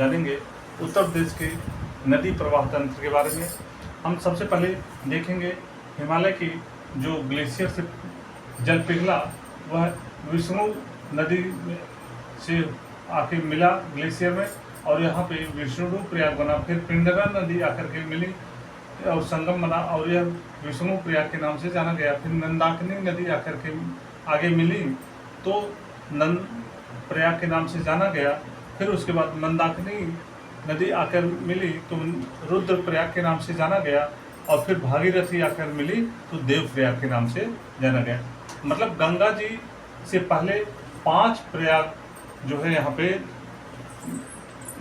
जानेंगे उत्तर प्रदेश के नदी प्रवाह तंत्र के बारे में। हम सबसे पहले देखेंगे हिमालय की जो ग्लेशियर से जल पिघला वह विष्णु नदी से आके मिला ग्लेशियर में, और यहाँ पे विष्णु प्रयाग बना। फिर पिंडरा नदी आकर के मिली और संगम बना, और यह विष्णु प्रयाग के नाम से जाना गया। फिर नंदाकिनी नदी आकर के आगे मिली तो नंद प्रयाग के नाम से जाना गया। फिर उसके बाद मंदाकिनी नदी आकर मिली तो रुद्र प्रयाग के नाम से जाना गया, और फिर भागीरथी आकर मिली तो देव प्रयाग के नाम से जाना गया। मतलब गंगा जी से पहले 5 प्रयाग जो है यहाँ पे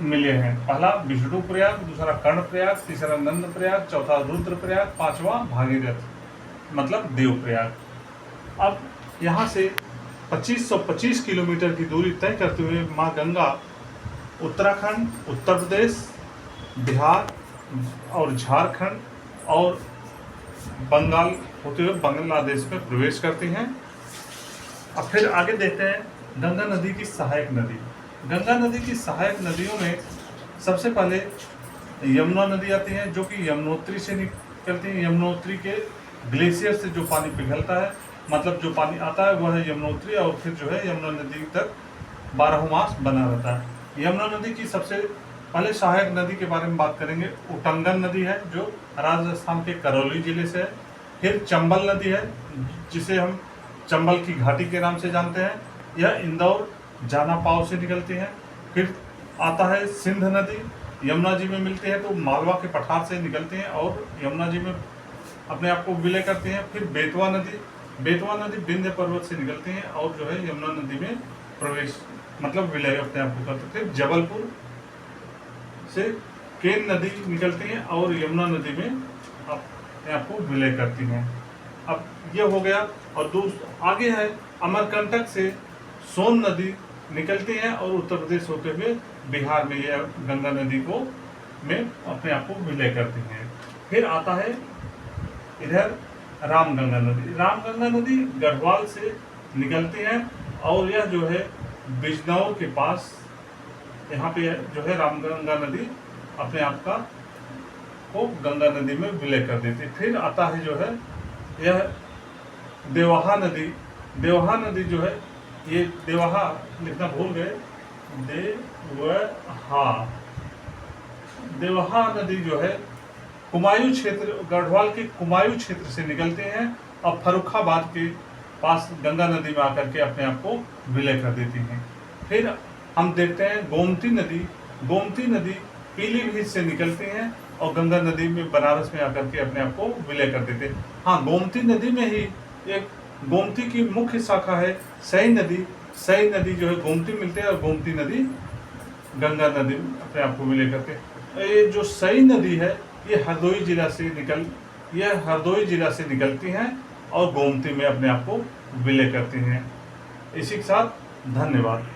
मिले हैं। पहला विष्णु प्रयाग, दूसरा कर्ण प्रयाग, तीसरा नंद प्रयाग, चौथा रुद्र प्रयाग, 5वां भागीरथ मतलब देव प्रयाग। अब यहाँ से 2525 किलोमीटर की दूरी तय करते हुए माँ गंगा उत्तराखंड, उत्तर प्रदेश, बिहार और झारखंड और बंगाल होते हुए बांग्लादेश में प्रवेश करती हैं। अब फिर आगे देखते हैं गंगा नदी की सहायक नदी। गंगा नदी की सहायक नदियों में सबसे पहले यमुना नदी आती है, जो कि यमुनोत्री से निकलती है। यमुनोत्री के ग्लेशियर से जो पानी पिघलता है, मतलब जो पानी आता है वह है यमुनोत्री, और फिर जो है यमुना नदी तक 12 मास बना रहता है। यमुना नदी की सबसे पहले सहायक नदी के बारे में बात करेंगे। उटंगन नदी है जो राजस्थान के करौली जिले से है। फिर चंबल नदी है जिसे हम चंबल की घाटी के नाम से जानते हैं, यह इंदौर जानापाव से निकलती है। फिर आता है सिंध नदी, यमुना जी में मिलती है तो मालवा के पठार से निकलती हैं और यमुना जी में अपने आप को विलय करती हैं। फिर बेतवा नदी विंध्य पर्वत से निकलती हैं और जो है यमुना नदी में प्रवेश मतलब विलय अपने आप को करते हैं। फिर जबलपुर से केन नदी निकलती हैं और यमुना नदी में अपने आप को विलय करती हैं। अब यह हो गया। और आगे है अमरकंटक से सोन नदी निकलती हैं और उत्तर प्रदेश होते हुए बिहार में यह गंगा नदी को में अपने आप को विलय करती हैं। फिर आता है इधर रामगंगा नदी। रामगंगा नदी गढ़वाल से निकलती है और यह जो है बिजनौर के पास यहाँ पे जो है रामगंगा नदी अपने आप का को गंगा नदी में विलय कर देती है। फिर आता है जो है यह देवहा नदी। देवहा नदी जो है, ये देवहा लिखना भूल गए, देवहा नदी जो है कुमायूं क्षेत्र, गढ़वाल के कुमायूं क्षेत्र से निकलते हैं और फर्रुखाबाद के पास गंगा नदी में आकर के अपने आप को विलय कर देती हैं। फिर हम देखते हैं गोमती नदी। गोमती नदी पीलीभीत से निकलती हैं और गंगा नदी में बनारस में आकर के अपने आप को विलय कर देते हैं। हाँ, गोमती नदी में ही एक गोमती की मुख्य शाखा है सई नदी। सई नदी जो है गोमती मिलते हैं और गोमती नदी गंगा नदी अपने आप को विलय करते हैं। ये जो सई नदी है ये हरदोई जिला से निकलती हैं और गोमती में अपने आप को विलय करती हैं। इसी के साथ धन्यवाद।